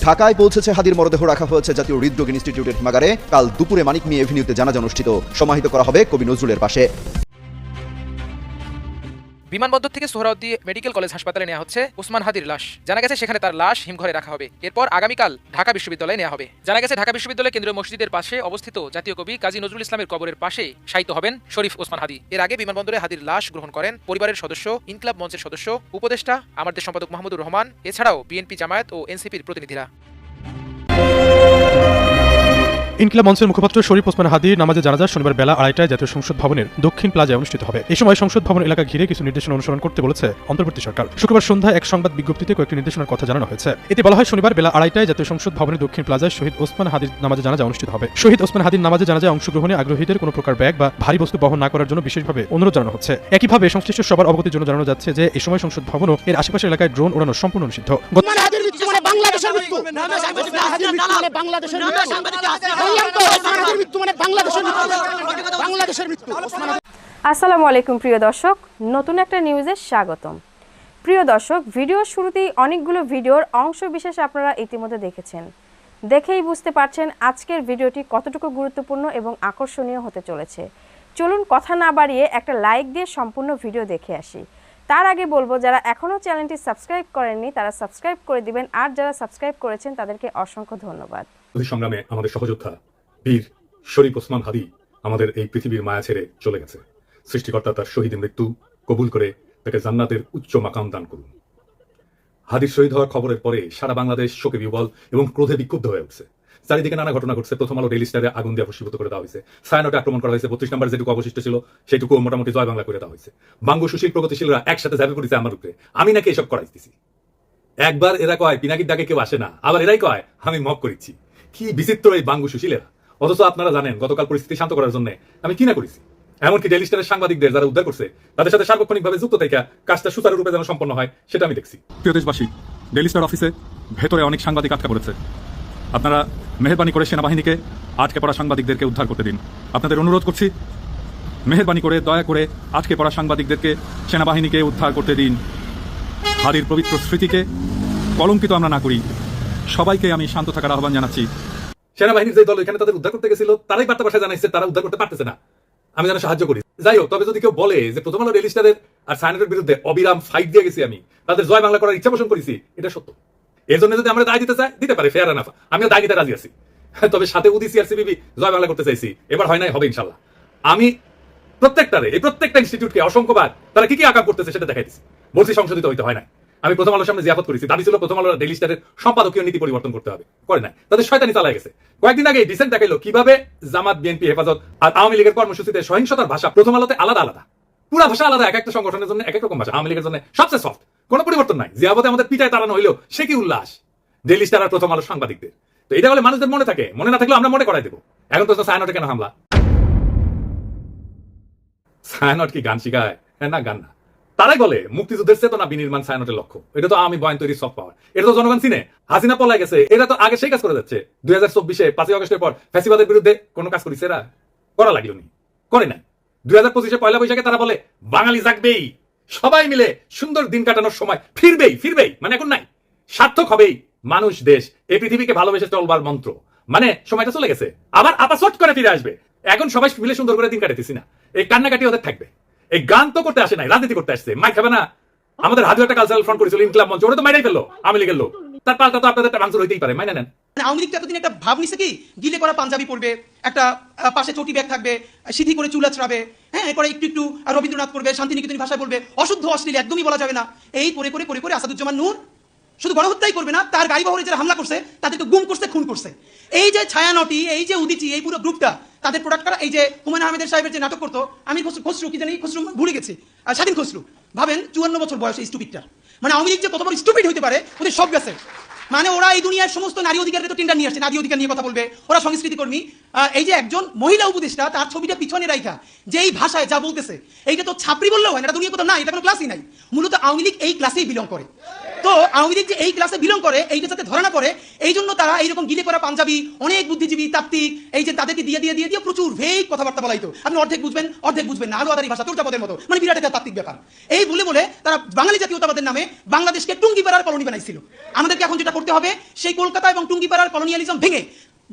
ঢাকায় পৌঁছেছে হাদির মরদেহ, রাখা হয়েছে জাতীয় হৃদরোগ ইনস্টিটিউটের হিমাগারে। কাল দুপুরে মানিক মিয়া এভিনিউতে জানাজা অনুষ্ঠিত, সমাহিত করা হবে কবি নজরুলের পাশে। বিমানবন্দর থেকে সোহরাওয়ার্দী মেডিকেল কলেজ হাসপাতালে নেওয়া হচ্ছে ওসমান হাদির লাশ। জানা গেছে সেখানে তার লাশ হিমঘরে রাখা হবে। এরপর আগামীকাল ঢাকা বিশ্ববিদ্যালয়ে নেওয়া হবে। জানা গেছে ঢাকা বিশ্ববিদ্যালয় কেন্দ্রীয় মসজিদের পাশে অবস্থিত জাতীয় কবি কাজী নজরুল ইসলামের কবরের পাশে শায়িত হবেন শরীফ ওসমান হাদি। এর আগে বিমানবন্দরে হাদির লাশ গ্রহণ করেন পরিবারের সদস্য, ইনকিলাব মঞ্চের সদস্য, উপদেষ্টা, আমার দেশ সম্পাদক মাহমুদুর রহমান, এছাড়াও বিএনপি, জামায়াত ও এনসিপির প্রতিনিধিরা। ইনকিলাব মঞ্চের মুখপাত্র শরীফ ওসমান হাদির নামাজে জানাজা শনিবার বেলা 2:30টায় জাতীয় সংসদ ভবনের দক্ষিণ প্লাজায় অনুষ্ঠিত হবে। এই সময় সংসদ ভবন এলাকা ঘিরে কিছু নির্দেশনা অনুসরণ করতে বলেছে অন্তর্বর্তী সরকার। শুক্রবার সন্ধ্যায় এক সংবাদ বিজ্ঞপ্তিতে কয়েকটি নির্দেশনার কথা জানানো হয়েছে। এতে বলা হয়, শনিবার বেলা 2:30টায় জাতীয় সংসদ ভবনের দক্ষিণ প্লাজায় শহীদ ওসমান হাদির নামাজে জানাজা অনুষ্ঠিত হবে। শহীদ ওসমান হাদির নামাজে জানাজায় অংশগ্রহণে আগ্রহীদের কোনো প্রকার ব্যাগ বা ভারী বস্তু বহন না করার জন্য বিশেষভাবে অনুরোধ জানানো হচ্ছে। একইভাবে সংশ্লিষ্ট সবার অবগতির জন্য জানানো যাচ্ছে যে এই সময় সংসদ ভবন ও এর আশেপাশের এলাকায় ড্রোন ওড়ানো সম্পূর্ণ নিষিদ্ধ। আসসালামু আলাইকুম প্রিয় দর্শক, নতুন একটা নিউজে স্বাগতম। প্রিয় দর্শক, ভিডিওর শুরুতেই অনেকগুলো ভিডিওর অংশ বিশেষ আপনারা ইতিমধ্যে দেখেছেন। দেখেই বুঝতে পারছেন আজকের ভিডিওটি কতটুকু গুরুত্বপূর্ণ এবং আকর্ষণীয় হতে চলেছে। চলুন কথা না বাড়িয়ে একটা লাইক দিয়ে সম্পূর্ণ ভিডিও দেখে আসি। তার আগে বলবো, যারা এখনও চ্যানেলটি সাবস্ক্রাইব করেননি তারা সাবস্ক্রাইব করে দিবেন, আর যারা সাবস্ক্রাইব করেছেন তাদেরকে অসংখ্য ধন্যবাদ। সংগ্রামে আমাদের সহযোদ্ধা বীর শরীফ ওসমান হাদি আমাদের এই পৃথিবীর মায়া ছেড়ে চলে গেছে। সৃষ্টিকর্তা তার শহীদ মৃত্যু কবুল করে তাকে জান্নাতের উচ্চ মাকাম দান করুন। হাদির শহীদ হওয়ার খবরের পরে সারা বাংলাদেশ শোকে বিহ্বল এবং ক্রোধে বিক্ষুব্ধ হয়ে উঠছে। চারিদিকে নানা ঘটনা ঘটছে। প্রথম আলো ডেইলি স্টারে আগুন দিয়ে ভস্মীভূত করে দেওয়া হয়েছে। ছায়ানটে আক্রমণ করা হয়েছে। 32 নম্বর যেটুকু অবশিষ্ট ছিল সেটুকু মোটামুটি জয় বাংলা করে দেওয়া হয়েছে। বাঙ্গু সুশীল প্রগতিশীলরা একসাথে ঝাঁপে পড়েছে আমার উপরে, আমি নাকি এসব করাইতেছি। একবার এরা কয় পিনাকির ডাকে কেউ আসে না, আবার এরাই কয় আমি মক করেছি। কি বিচিত্র এই বাঙ্গু সুশীলেরা! অথচ আপনারা জানেন গতকাল পরিস্থিতি শান্ত করার জন্য আমি কি না করেছি। এমনকি ডেইলি স্টারের সাংবাদিকদের যারা উদ্ধার করছে তাদের সাথে সার্বক্ষণিকভাবে যুক্ত থেকে কাজটা সুচারুরূপে যেন সম্পন্ন হয় সেটা আমি দেখছি। প্রিয় দেশবাসী, ডেইলি স্টার অফিসে ভেতরে অনেক সাংবাদিক আটকা পড়েছে। আপনারা মেহেরবানি করে সেনাবাহিনীকে আটকে পড়া সাংবাদিকদেরকে উদ্ধার করতে দিন। আপনাদের অনুরোধ করছি, মেহেরবানি করে দয়া করে আটকে পড়া সাংবাদিকদেরকে সেনাবাহিনীকে উদ্ধার করতে দিন। হাদির পবিত্র স্মৃতিকে কলঙ্কিত আমরা না করি। সবাইকে আমি শান্ত থাকার আহ্বান জানাচ্ছি। সেনাবাহিনীর যে দল এখানে তাদের উদ্ধার করতে গেছিল তারাই বার্তা ভাষায় জানাইছে তারা উদ্ধার করতে পারতেছে না, আমি যেন সাহায্য করি। যাই হোক, তবে যদি কেউ বলে যে প্রথম আলো ডেইলি স্টারের আর ছায়ানটের বিরুদ্ধে অবিরাম ফাইট দিয়ে গেছি, আমি তাদের জয় বাংলা করার ইচ্ছা পোষণ করেছি, এটা সত্য। এর জন্য যদি আমরা দায় দিতে চাই দিতে পারে, ফেয়ার এনাফ, আমিও দায় দিতে রাজি আছি। তবে সাথে উদিসি আর সিবিবি জয় বাংলা করতে চাইছি, এবার হয় নাই, হবে ইনশাল্লাহ। আমি প্রত্যেকটা ইনস্টিটিউটকে অসংখ্যবার তারা কি কি আকাম করতেছে সেটা দেখাই দিচ্ছি। বলছি সংশোধিত হইতে হয় না। আমি প্রথম আলোর সামনে জিয়াফত করেছি, দাবি ছিল প্রথম আলোর ডেইলি স্টারের সম্পাদকীয় নীতি পরিবর্তন করতে হবে, করে নাই। তাদের শয়তানি চালায় গেছে। কয়েকদিন আগে ডিসেন্ট দেখাইলো কিভাবে জামাত, বিএনপি, হেফাজত আর আওয়ামী লীগের কর্মসূচিতে সহিংসতার ভাষা প্রথম আলোতে আলাদা আলাদা, পুরা ভাষা আলাদা, এক একটা সংগঠনের জন্য এক এক রকম ভাষা। আওয়ামী লীগের জন্য সবচেয়ে সফট, কোনো পরিবর্তন নাই। জিয়াবতে আমাদের পিটায় তাড়ানো হইলো, সে কি উল্লাস ডেইলি স্টার আর প্রথম আলোর সাংবাদিকদের। তো এটা হলে মানুষদের মনে থাকে, মনে না থাকলেও আমরা মনে করাই দেবো। এখন তো ছায়ানটে কেন হামলা? ছায়ানট কি গান শিখায়? না, গান না। তারাই বলে মুক্তিযুদ্ধের চেতনা বিনির্মাণ ছায়ানটের লক্ষ্য। এটা তো আমি বয়ান তৈরি সফট পাওয়ার, এটা তো জনগণ চিনে। হাসিনা পলায় গেছে, এটা তো আগে সেই কাজ করে যাচ্ছে। 2024-এ 5ই আগস্টের পর ফ্যাসিবাদের বিরুদ্ধে কোনো কাজ করেছে এরা? করা লাগলো নি, করে নাই। 2025-এ পয়লা বৈশাখে তারা বলে বাঙালি জাগবেই, সবাই মিলে সুন্দর দিন কাটানোর সময় ফিরবেই, মানে এখন নাই, সার্থক হবেই মানুষ, দেশ, এই পৃথিবীকে ভালোবেসে চলবার মন্ত্র, মানে সময়টা চলে গেছে, আবার আপাসট করে ফিরে আসবে। এখন সবাই মিলে সুন্দর করে দিন কাটাতেছি না, এই কান্নাকাটি ওদের থাকবে। এই গান তো করতে আসে নাই, রাজনীতি করতে আসছে। মাই খাবে না? আমাদের হাজার একটা কালচারাল ফ্রন্ট করেছিল ইনকিলাব মঞ্চ, ওরা তো মাইরাই ফেললো আওয়ামী লীগের লোক। তার পাল্টা তো আপনাদের একটা ভাঙচুর হইতেই পারে, মাইনে নেন। আওয়ামী লীগ এতদিন একটা ভাব নিছে কি, গিলে করা পাঞ্জাবি পরবে, একটা পাশে চটি ব্যাগ থাকবে, সিধি করে চুল আঁচড়াবে, হ্যাঁ, এরপরে একটু রবীন্দ্রনাথ করবে, শান্তিনিকেতনী ভাষায় বলবে, অশুদ্ধ অশ্লীল একদমই বলা যাবে না। এই করে আসাদুজ্জামান নূর শুধু গণহত্যাই করবে না, তার গাড়ি বহরে যারা হামলা করছে তাদেরকে গুম করছে, খুন করছে। এই যে ছায়ানটি, এই যে উদিচি, এই পুরো গ্রুপটা, তাদের প্রোডাক্ট করা। এই যে হুমায়ুন আহমেদের সাহেবের যে নাটক করতো, আমি খসরু কি জানি, খসরু ভুলে গেছি, স্বাধীন খসরু, ভাবেন 54 বছর বয়স এই স্টুপিডটার। মানে আওয়ামী লীগ যে কত বড় স্টুপিড হইতে পারে, ওদের সব গেছে। মানে ওরা এই দুনিয়ার সমস্ত নারী অধিকারের তো টেন্ডার নিয়ে আসছে, নারী অধিকার নিয়ে কথা বলবে, ওরা সংস্কৃতি কর্মী। এই যে একজন মহিলা উপদেষ্টা, তার ছবিটা পিছনে রাইখা যে এই ভাষায় যা বলতেছে, এইটা তো ছাপড়ি বললেও হয় না, এটা দুনিয়া কোথাও নাই, এটা কোনো ক্লাসই নাই। মূলত আওয়ামী লীগ এই ক্লাসেই বিলং করে। তো আওয়ামী লীগ যে এই ক্লাসে বিলং করে, এইটা যাতে ধরা না পড়ে, এই জন্য তারা এইরকম গিলে করা পাঞ্জাবি, অনেক বুদ্ধিজীবী তাত্ত্বিক, এই যে তাদেরকে দিয়ে প্রচুর ভেগ কথাবার্তা বলাইতো। আপনি অর্ধেক বুঝবেন না, আরো আদারি ভাষা চর্যাপদের মতো, মানে বিরাট একটা তাত্ত্বিক ব্যাপার। এই বলে তারা বাঙালি জাতীয়তাবাদের নামে বাংলাদেশকে টুঙ্গিপাড়ার কলোনি বানাইছিল। আমাদেরকে এখন যেটা করতে হবে, সেই কলকাতা এবং টুঙ্গিপাড়ার কলোনিয়ালিজম ভেঙে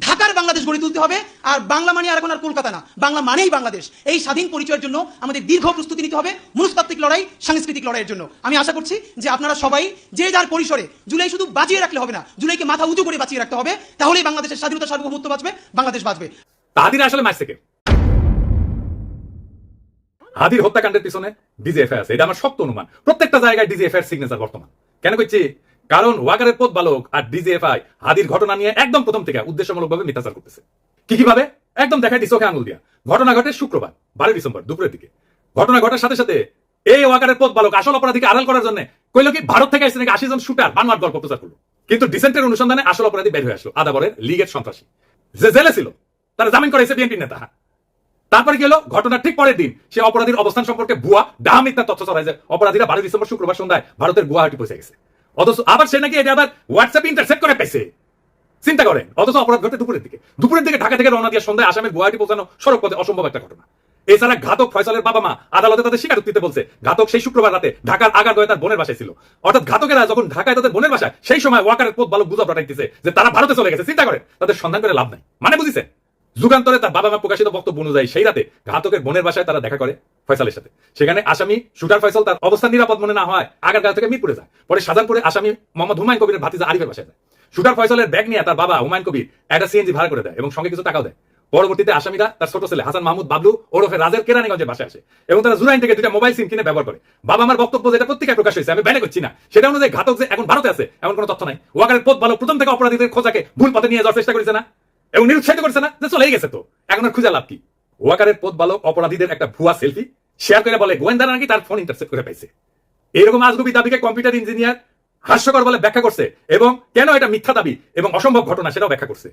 ঢাকার বাংলাদেশ গড়ে তুলতে হবে। আর বাংলা মানে আর এখন আর কলকাতা না, বাংলা মানেই বাংলাদেশ। এই স্বাধীন পরিচয়ের জন্য আমাদের দীর্ঘ প্রস্তুতি নিতে হবে, মনস্তাত্ত্বিক লড়াই, সাংস্কৃতিক লড়াইয়ের জন্য। আমি আশা করছি যে আপনারা সবাই যে যার পরিসরে জুলাই শুধু বাঁচিয়ে রাখলে হবে না, জুলাইকে মাথা উঁচু করে বাঁচিয়ে রাখতে হবে। তাহলেই বাংলাদেশের স্বাধীনতা, সার্বভৌমত্ব বাঁচবে, বাংলাদেশ বাঁচবে। হাদির আসলে মারছে কে? হাদির হত্যাকাণ্ডের পিছনে ডিজিএফআই আছে, এটা আমার শক্ত অনুমান। প্রত্যেকটা জায়গায় ডিজিএফআই এর সিগনেচার বর্তমান। কেন কইছি? কারণ ওয়াকারের পথ বালক আর ডিজিএফআই হাদির ঘটনা নিয়ে একদম প্রথম থেকে উদ্দেশ্যমূলকভাবে মিথ্যাচার করতেছে। কিভাবে? একদম দেখাই দিচ্ছে চোখে আঙুল দিয়া। ঘটনা ঘটে শুক্রবার 12 ডিসেম্বর দুপুরের দিকে। ঘটনা ঘটার সাথে সাথে এই ওয়াকারের পথ বালক আসল অপরাধীকে আড়াল করার জন্য কইল কি ভারত থেকে আসছে নাকি 80 জন শুটার বানোয়াট গল্প প্রচার করলো। কিন্তু ডিসেন্টের অনুসন্ধানে আসল অপরাধী বের হয়ে আসলো, আদাবরের লীগের সন্ত্রাসী যে জেলে ছিল, তারা জামিন করাইছে বিএনপি নেতা। তারপরে কি হলো? ঘটনার ঠিক পরের দিন সে অপরাধীর অবস্থান সম্পর্কে ভুয়া ডাহা মিথ্যা তথ্য ছড়ায় যে অপরাধীরা 12 ডিসেম্বর শুক্রবার সন্ধ্যায় ভারতের গুয়াহাটি পৌঁছে গেছে। অথচ আবার সে নাকি এটা আবার হোয়াটসঅ্যাপে ইন্টারসেপ্ট করে পেয়েছে। চিন্তা করেন, অথচ অপরাধ ঘটে দুপুরের দিকে ঢাকা থেকে রওনা দিয়ে সন্ধ্যায় আসামের গুয়াহাটি পৌঁছানো সড়ক পথে অসম্ভব একটা ঘটনা। এছাড়া ঘাতক ফয়সালের বাবা মা আদালতে তাদের স্বীকারোক্তিতে বলছে ঘাতক সেই শুক্রবার রাতে ঢাকার আগারগাঁওয়ে তার বোনের বাসায় ছিল। অর্থাৎ ঘাতকেরা যখন ঢাকায় তাদের বোনের বাসায়, সেই সময় ওয়াকারের পথ বালক গুজব রটাইতেছে যে তারা ভারতে চলে গেছে। চিন্তা করেন, তাদের সন্ধান করে লাভ নাই। মানে বুঝিছেন? যুগান্তরে তার বাবা মা প্রকাশিত বক্তব্য অনুযায়ী সেই রাতে ঘাতকের বোনের বাসায় তারা দেখা করে ফয়সালের সাথে। সেখানে আসামি শুটার ফয়সাল তার অবস্থান নিরাপদ মনে না হয় আগারগাঁও থেকে মিরপুরে যায়। পরে শাহজাহানপুরে আসামি মোহাম্মদ হুমায়ুন কবিরের ভাতিজা আরিফের বাসায় যায়। শুটার ফয়সালের ব্যাগ নিয়ে তার বাবা হুমায়ুন কবির একটা সিএনজি ভাড়া করে দেয় এবং সঙ্গে কিছু টাকাও দেয়। পরবর্তীতে আসামিরা তার ছোট ছেলে হাসান মাহমুদ বাবলু ওরফে রাজের কেরানীগঞ্জের বাসায় আসে এবং তারা জুরাইন থেকে 2টা মোবাইল সিম কিনে ব্যবহার করে। বাবা আমার বক্তব্য যেটা পত্রিকায় প্রকাশ হয়েছে, আমি বাইরে করছি না, সেটা অনুযায়ী ঘাতক যে এখন ভারতে আছে এমন কোনো তথ্য নাই। ওয়াকারের পথ বালক প্রথম থেকে অপরাধীদের খোঁজাকে ভুল পথে নিয়ে যাওয়ার চেষ্টা করেছে না, এবং নিরুৎসাহিত করছে না যে চলেই গেছে, তো এখন আর খুঁজে লাভ কি? ওয়াকারের পথ বালক অপরাধীদের একটা ভুয়া সেলফি শেয়ার করে বলে গোয়েন্দারা নাকি তার ফোন ইন্টারসেপ্ট করে পাইছে। এরকম আজগুবি দাবিকে কম্পিউটার ইঞ্জিনিয়ার হাস্যকর বলে ব্যাখ্যা করছে এবং কেন এটা মিথ্যা দাবি এবং অসম্ভব ঘটনা সেটাও ব্যাখ্যা করছে।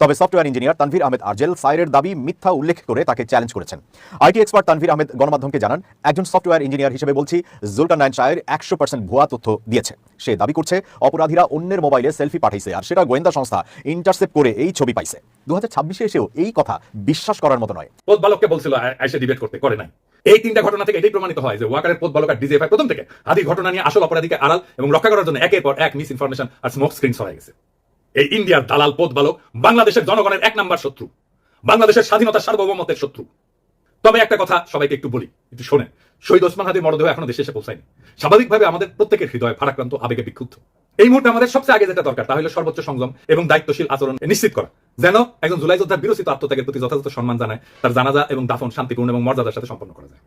তবে সফটওয়্যার ইঞ্জিনিয়ার তানভীর আহমেদ আরজেল সাইরের দাবি মিথ্যা উল্লেখ করে তাকে চ্যালেঞ্জ করেছেন। আইটি এক্সপার্ট তানভীর আহমেদ গণমাধ্যমকে জানান, একজন সফটওয়্যার ইঞ্জিনিয়ার হিসেবে বলছি, জুলকারনাইন সায়ের 100% ভুয়া তথ্য দিয়েছে। সে দাবি করছে অপরাধীরা অন্যের মোবাইলে সেলফি পাঠাইছে আর সেটা গোয়েন্দা সংস্থা ইন্টারসেপ্ট করে এই ছবি পাইছে। 2026 এসেও এই কথা বিশ্বাস করার মতো নয়। পথ বালককে বলছিল আইসে ডিবেট করতে, করে নাই। এই 3টা ঘটনা থেকে এটাই প্রমাণিত হয় যে ওয়াকারের পথ বালক আর ডিজিএফআই প্রথম থেকে হাদির ঘটনা নিয়ে আসল অপরাধীকে আড়াল এবং রক্ষা করার জন্য একের পর এক মিস ইনফরমেশন আর স্মোক স্ক্রিন ছড়াই গেছে। এই ইন্ডিয়ার দালাল পথ বালক বাংলাদেশের জনগণের 1 নাম্বার শত্রু, বাংলাদেশের স্বাধীনতা সার্বভৌমত্বের শত্রু। তবে একটা কথা সবাইকে একটু বলি, একটু শোনেন। শহীদ ওসমান হাদির মরদেহ এখনো দেশে এসে পৌঁছায়নি। স্বাভাবিকভাবে আমাদের প্রত্যেকের হৃদয় ভারাক্রান্ত, আবেগে বিক্ষুব্ধ। এই মুহূর্তে আমাদের সবচেয়ে আগে যেটা দরকার তা হলো সর্বোচ্চ সংযম এবং দায়িত্বশীল আচরণ নিশ্চিত করা, যেন একজন জুলাই যোদ্ধার বিরচিত আত্মত্যাগের প্রতি যথাযথ সম্মান জানায় তার জানাজা এবং দাফন শান্তিপূর্ণ এবং মর্যাদার সাথে সম্পন্ন করা যায়।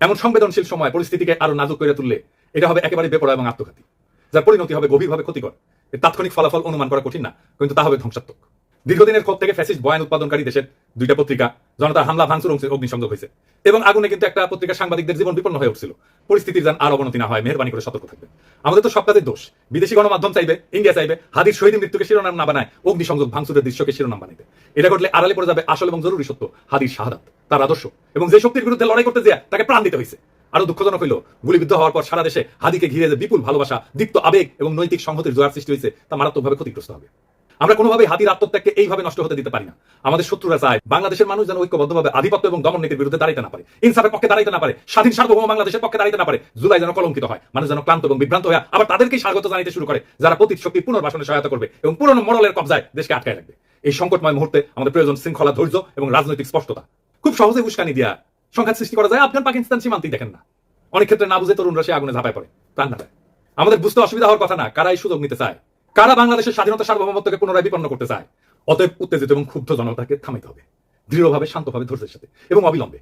এমন সংবেদনশীল সময় পরিস্থিতিকে আরো নাজুক করে তুললে এটা হবে একেবারে বেপরোয়া এবং আত্মঘাতী, যার পরিণতি হবে গভীরভাবে ক্ষতিকর। তাৎক্ষণিক ফলাফল অনুমান করা কঠিন না, কিন্তু তা হবে ধ্বংসাত্মক। দীর্ঘদিনের ক্ষোভ থেকে ফ্যাসিস্ট বয়ান উৎপাদনকারী দেশের 2টা পত্রিকা জনতার হামলা ভাঙচুর অগ্নিসংযোগ হয়েছে এবং আগুনে কিন্তু একটা পত্রিকার সাংবাদিকদের জীবন বিপন্ন হয়ে উঠছিল। পরিস্থিতির যেন আর অবনতি না হয়, মেহেরবানি করে সতর্ক থাকবেন। আমাদের তো সব কাজের দোষ। বিদেশি গণমাধ্যম চাইবে, ইন্ডিয়া চাইবে হাদির শহীদ মৃত্যুকে শিরোনাম না বানায় অগ্নিসংযোগ ভাঙচুরের দৃশ্যকে শিরোনাম বানাইতে। এটা করলে আড়ালে পড়ে যাবে আসল এবং জরুরি সত্য, হাদির শাহাদাত, তার আদর্শ এবং যে শক্তির বিরুদ্ধে লড়াই করতে যায় তাকে প্রাণ দিতে হয়েছে। আরো দুঃখজনক হইল, গুলিবিদ্ধ হওয়ার পর সারা দেশে হাদিকে ঘিরে যে বিপুল ভালোবাসা, দীপ্ত আবেগ এবং নৈতিক সংহতির জোয়ার সৃষ্টি হয়েছে তা মারাত্মকভাবে ক্ষতিগ্রস্ত হবে। আমরা কোনোভাবেই হাদির আত্মত্যাগকে এইভাবে নষ্ট হতে দিতে পারি না। আমাদের শত্রুরা চায় বাংলাদেশের মানুষ যেন ঐক্যবদ্ধভাবে আধিপত্য এবং দমন নীতির বিরুদ্ধে দাঁড়াইতে না পারে, ইনসাফের পক্ষে দাঁড়াইতে না পারে, স্বাধীন সার্বভৌম বাংলাদেশের পক্ষে দাঁড়াইতে না পারে। জুলাই যেন কলঙ্কিত হয়, মানুষ যেন ক্লান্ত এবং বিভ্রান্ত হয়ে আবার তাদেরকেই স্বাগত জানাইতে শুরু করে যারা পতিত শক্তির পুনর্বাসনে সহায়তা করবে এবং পুরনো মরলের কবজায় দেশকে আটকায় রাখবে। এই সংকটময় মুহূর্তে আমাদের প্রয়োজন শৃঙ্খলা, ধৈর্য এবং রাজনৈতিক স্পষ্টতা। খুব সহজে উস্কানি দিয়া সংঘাত সৃষ্টি করা যায়। আফগান পাকিস্তান সীমান্তেই দেখেন না, অনেক ক্ষেত্রে না বুঝে তরুণরা সে আগুনে ঝাঁপায় পড়ে, প্রাণ হারায়। আমাদের বুঝতে অসুবিধা হওয়ার কথা না কারা এই সুযোগ নিতে চায়, কারা বাংলাদেশের স্বাধীনতা সার্বভৌমত্বকে পুনরায় বিপন্ন করতে চায়। অতএব উত্তেজিত এবং ক্ষুব্ধ জনতাকে থামাইতে হবে, দৃঢ়ভাবে, শান্তভাবে, ধৈর্যের সাথে এবং অবিলম্বে।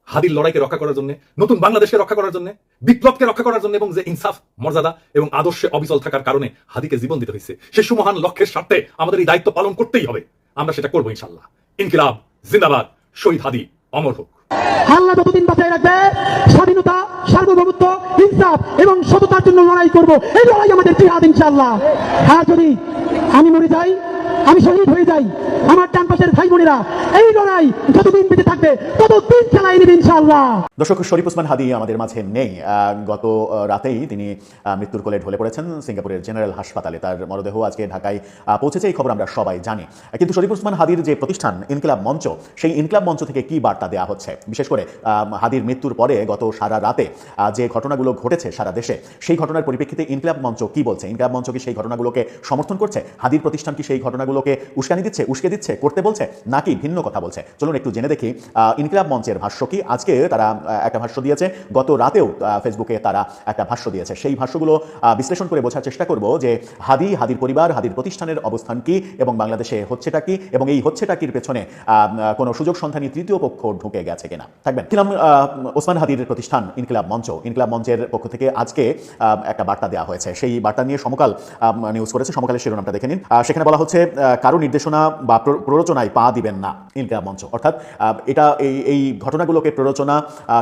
হাদির লড়াইকে রক্ষা করার জন্য, নতুন বাংলাদেশকে রক্ষা করার জন্য, বিপ্লবকে রক্ষা করার জন্য এবং যে ইনসাফ, মর্যাদা এবং আদর্শে অবিচল থাকার কারণে হাদিকে জীবন দিতে হয়েছে, সে সুমহান লক্ষ্যের স্বার্থে আমাদের এই দায়িত্ব পালন করতেই হবে। আমরা সেটা করবো ইনশাআল্লাহ। ইনকিলাব জিন্দাবাদ, শহীদ হাদি অমর হোক। আল্লাহ যতদিন বাঁচায় রাখবে, স্বাধীনতা, সার্বভৌমত্ব, ইনসাফ এবং সততার জন্য লড়াই করব। এই লড়াই আমাদের জিহাদ ইনশাআল্লাহ। আর যদি আমি মরে যাই, আমি শহীদ হয়ে যাই, আমার ডান পাশের ভাই বোনেরা এই লড়াই যতদিন বেঁচে থাকবে ততদিন চালাই নেবে ইনশাআল্লাহ। দর্শক, শরীফ ওসমান হাদী আমাদের মাঝে নেই। গত রাতেই তিনি মৃত্যুর কোলে ঢলে পড়েছেন সিঙ্গাপুরের জেনারেল হাসপাতালে। তার মরদেহ আজকে ঢাকায় পৌঁছেছে, এই খবর আমরা সবাই জানি। কিন্তু শরীফ ওসমান হাদীর যে প্রতিষ্ঠান ইনকিলাব মঞ্চ, সেই ইনকিলাব মঞ্চ থেকে কি বার্তা দেওয়া হচ্ছে, বিশেষ করে হাদীর মৃত্যুর পরে গত সারা রাতে যে ঘটনাগুলো ঘটেছে সারা দেশে, সেই ঘটনার পরিপ্রেক্ষিতে ইনকিলাব মঞ্চ কি বলছে? ইনকিলাব মঞ্চ কি সেই ঘটনাগুলোকে সমর্থন করছে? হাদীর প্রতিষ্ঠান কি সেই ঘটনাগুলোকে উস্কানি দিচ্ছে, উস্কে দিচ্ছে, করতে বলছে, নাকি ভিন্ন কথা বলছে? চলুন একটু জেনে দেখি ইনকিলাব মঞ্চের ভাষ্য কি। আজকে তারা একটা ভাষ্য দিয়েছে, গত রাতেও ফেসবুকে তারা একটা ভাষ্য দিয়েছে। সেই ভাষ্যগুলো বিশ্লেষণ করে বোঝার চেষ্টা করব যে হাদীর পরিবার, হাদীর প্রতিষ্ঠানের অবস্থান কি এবং বাংলাদেশে হচ্ছেটা কি, এবং এই হচ্ছেটাকির পেছনে কোনো সুযোগ সন্ধানী তৃতীয় পক্ষ ঢুকে গেছে কিনা। থাকবেন ওসমান হাদীর প্রতিষ্ঠান ইনকিলাব মঞ্চ। ইনকিলাব মঞ্চের পক্ষ থেকে আজকে একটা বার্তা দেওয়া হয়েছে। সেই বার্তা নিয়ে সমকাল নিউজ করেছে। সমকালের শিরোনামটা দেখে নিন। সেখানে বলা হচ্ছে, কারো নির্দেশনা বা প্ররোচনায় পা দিবেন না ইনকিলাব মঞ্চ। অর্থাৎ এটা এই ঘটনাগুলোকে প্ররোচনা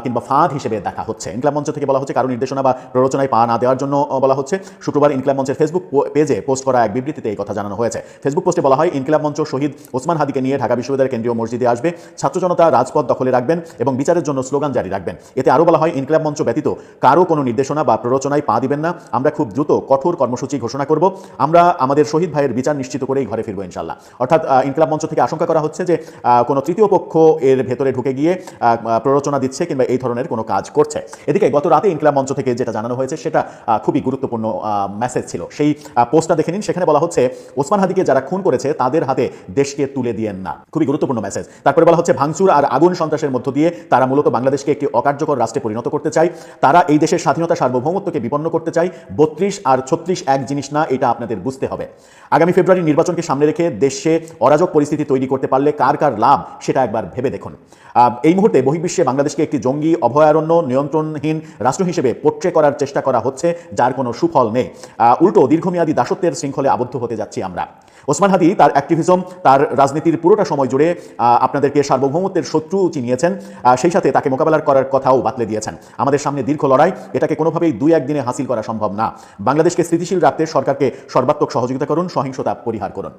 কিংবা ফাঁদ হিসেবে দেখা হচ্ছে। ইনকিলাব মঞ্চ থেকে বলা হচ্ছে কারো নির্দেশনা বা প্ররোচনায় পা না দেওয়ার জন্য বলা হচ্ছে। শুক্রবার ইনকিলাব মঞ্চের ফেসবুক পেজে পোস্ট করা এক বিবৃতিতে এই কথা জানানো হয়েছে। ফেসবুক পোস্টে বলা হয়, ইনকিলাব মঞ্চ শহীদ ওসমান হাদীকে নিয়ে ঢাকা বিশ্ববিদ্যালয়ের কেন্দ্রীয় মসজিদে আসবে, ছাত্র জনতা রাজপথ দখলে রাখবেন এবং বিচারের জন্য স্লোগান জারি রাখবেন। এতে আরও বলা হয়, ইনকিলাব মঞ্চ ব্যতীত কারো কোনো নির্দেশনা বা প্ররোচনায় পা দিবেন না। আমরা খুব দ্রুত কঠোর কর্মসূচি ঘোষণা করব। আমরা আমাদের শহীদ ভাইয়ের বিচার নিশ্চিত করেই ঘরে ফিরবো ইনশাল্লাহ। অর্থাৎ ইনকিলাব মঞ্চ থেকে আশঙ্কা করা হচ্ছে যে কোনো তৃতীয় পক্ষ এর ভেতরে ঢুকে গিয়ে প্ররোচনা দিচ্ছে কিংবা এই ধরনের কোনো কাজ করছে। এদিকে গত রাতে ইনকিলাব মঞ্চ থেকে যেটা জানানো হয়েছে সেটা খুবই গুরুত্বপূর্ণ মেসেজ ছিল। সেই পোস্টটা দেখে নিন। সেখানে বলা হচ্ছে, ওসমান হাদীকে যারা খুন করেছে তাদের হাতে দেশকে তুলে দিয়েন না। খুবই গুরুত্বপূর্ণ মেসেজ। তারপরে বলা হচ্ছে, ভাঙচুর আর আগুন সন্ত্রাসের মধ্য দিয়ে তারা মূলত বাংলাদেশকে একটি অকার্যকর রাষ্ট্রে পরিণত করতে চায়। তারা এই দেশের স্বাধীনতা সার্বভৌমত্বকে বিপন্ন করতে চায়। 32 আর 36 এক জিনিস না, এটা আপনাদের বুঝতে হবে। আগামী ফেব্রুয়ারি নির্বাচনকে সামনে রেখে দেশে অরাজক পরিস্থিতি তৈরি করতে পারলে কার কার লাভ সেটা একবার ভেবে দেখুন। এই মুহূর্তে বহির্বিশ্বে বাংলাদেশকে একটি জঙ্গি, অভয়ারণ্য, নিয়ন্ত্রণহীন রাষ্ট্র হিসেবে পোট্রে করার চেষ্টা করা হচ্ছে, যার কোনো সুফল নেই। উল্টো দীর্ঘমেয়াদী দাসত্বের শৃঙ্খলে আবদ্ধ হতে যাচ্ছি আমরা। ওসমান হাদী তার অ্যাক্টিভিজম, তার রাজনীতির পুরোটা সময় জুড়ে আপনাদেরকে সার্বভৌমত্বের শত্রু চিনিয়েছেন, সেই সাথে তাকে মোকাবেলা করার কথাও বাতলে দিয়েছেন। আমাদের সামনে দীর্ঘ লড়াই, এটাকে কোনোভাবেই 2-1 দিনে হাসিল করা সম্ভব না। বাংলাদেশকে স্থিতিশীল রাখতে সরকারকে সর্বাত্মক সহযোগিতা করুন, সহিংসতা পরিহার করুন।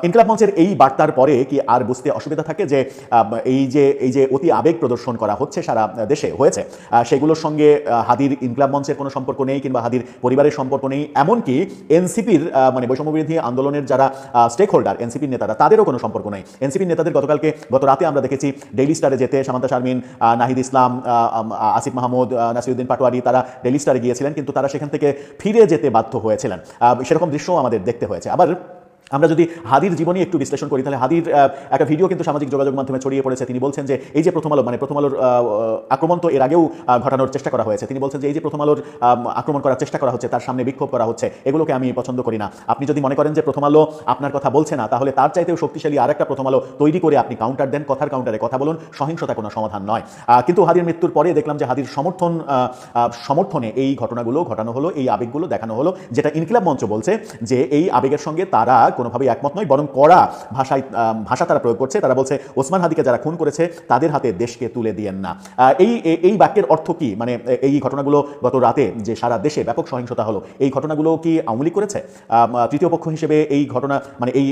ইনকিলাব মঞ্চের এই বার্তার পরে কি আর বুঝতে অসুবিধা থাকে যে এই যে অতি আবেগ প্রদর্শন করা হচ্ছে সারা দেশে হয়েছে, সেগুলোর সঙ্গে হাদীর ইনকিলাব মঞ্চের কোনো সম্পর্ক নেই কিংবা হাদীর পরিবারের সম্পর্ক নেই। এমনকি এনসিপির মানে বৈষম্যবিরোধী আন্দোলনের যারা স্টেক হোল্ডার, এনসিপির নেতারা, তাদেরও কোনো সম্পর্ক নেই। এনসিপির নেতাদের গত রাতে আমরা দেখেছি ডেইলি স্টারে যেতে সামান্তা শারমিন, নাহিদ ইসলাম, আসিফ মাহমুদ, নাসিরউদ্দিন পাটোয়ারি, তারা ডেইলি স্টারে গিয়েছিলেন, কিন্তু তারা সেখান থেকে ফিরে যেতে বাধ্য হয়েছিলেন। সেরকম দৃশ্যও আমাদের দেখতে হয়েছে। আবার আমরা যদি হাদীর জীবনী একটু বিশ্লেষণ করি, তাহলে হাদীর একটা ভিডিও কিন্তু সামাজিক যোগাযোগ মাধ্যমে ছড়িয়ে পড়েছে। তিনি বলছেন যে এই যে প্রথম আলোর আক্রমণ তো এর আগেও ঘটানোর চেষ্টা করা হয়েছে। তিনি বলছেন যে এই যে প্রথম আলোর আক্রমণ করার চেষ্টা করা হচ্ছে, তার সামনে বিক্ষোভ করা হচ্ছে, এগুলোকে আমি পছন্দ করি না। আপনি যদি মনে করেন যে প্রথম আলো আপনার কথা বলছে না, তাহলে তার চাইতেও শক্তিশালী আরেকটা প্রথম আলো তৈরি করে আপনি কাউন্টার দেন, কথার কাউন্টারে কথা বলুন। সহিংসতা কোনো সমাধান নয়। কিন্তু হাদীর মৃত্যুর পরে দেখলাম যে হাদীর সমর্থনে এই ঘটনাগুলো ঘটানো হলো, এই আবেগগুলো দেখানো হলো, যেটা ইনকিলাব মঞ্চ বলছে যে এই আবেগের সঙ্গে তারা কোনোভাবেই একমত নয়, বরং কড়া ভাষা তারা প্রয়োগ করছে। তারা বলছে ওসমান হাদীকে যারা খুন করেছে তাদের হাতে দেশকে তুলে দিয়েন না। এই বাক্যের অর্থ কি? মানে এই ঘটনাগুলো গত রাতে যে সারা দেশে ব্যাপক সহিংসতা হলো, এই ঘটনাগুলো কি আওয়ামী লীগ করেছে? তৃতীয় পক্ষ হিসেবে এই ঘটনা মানে এই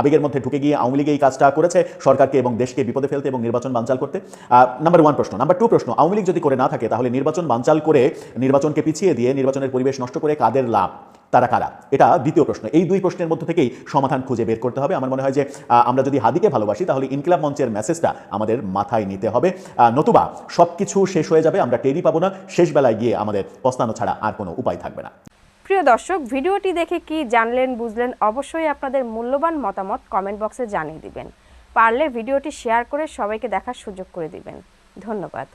আবেগের মধ্যে ঢুকে গিয়ে আওয়ামী লীগ এই কাজটা করেছে সরকারকে এবং দেশকে বিপদে ফেলতে এবং নির্বাচন বানচাল করতে? নাম্বার 1 প্রশ্ন। নাম্বার 2 প্রশ্ন, আওয়ামী লীগ যদি করে না থাকে তাহলে নির্বাচন বানচাল করে, নির্বাচনকে পিছিয়ে দিয়ে নির্বাচনের পরিবেশ নষ্ট করে কাদের লাভ? তারা কারা? এটা দ্বিতীয় প্রশ্ন। এই দুই প্রশ্নের মধ্যে থেকেই সমাধান খুঁজে বের করতে হবে। আমার মনে হয় যে আমরা যদি হাদীকে ভালোবাসি তাহলে ইনকিলাব মঞ্চের মেসেজটা আমাদের মাথায় নিতে হবে, নতুবা সবকিছু শেষ হয়ে যাবে, আমরা টেরই পাবো না, শেষ বেলায় গিয়ে আমাদের পস্তানো ছাড়া আর কোনো উপায় থাকবে না। প্রিয় দর্শক, ভিডিওটি দেখে কি জানলেন বুঝলেন অবশ্যই আপনাদের মূল্যবান মতামত কমেন্ট বক্সে জানিয়ে দিবেন। পারলে ভিডিওটি শেয়ার করে সবাইকে দেখার সুযোগ করে দিবেন। ধন্যবাদ।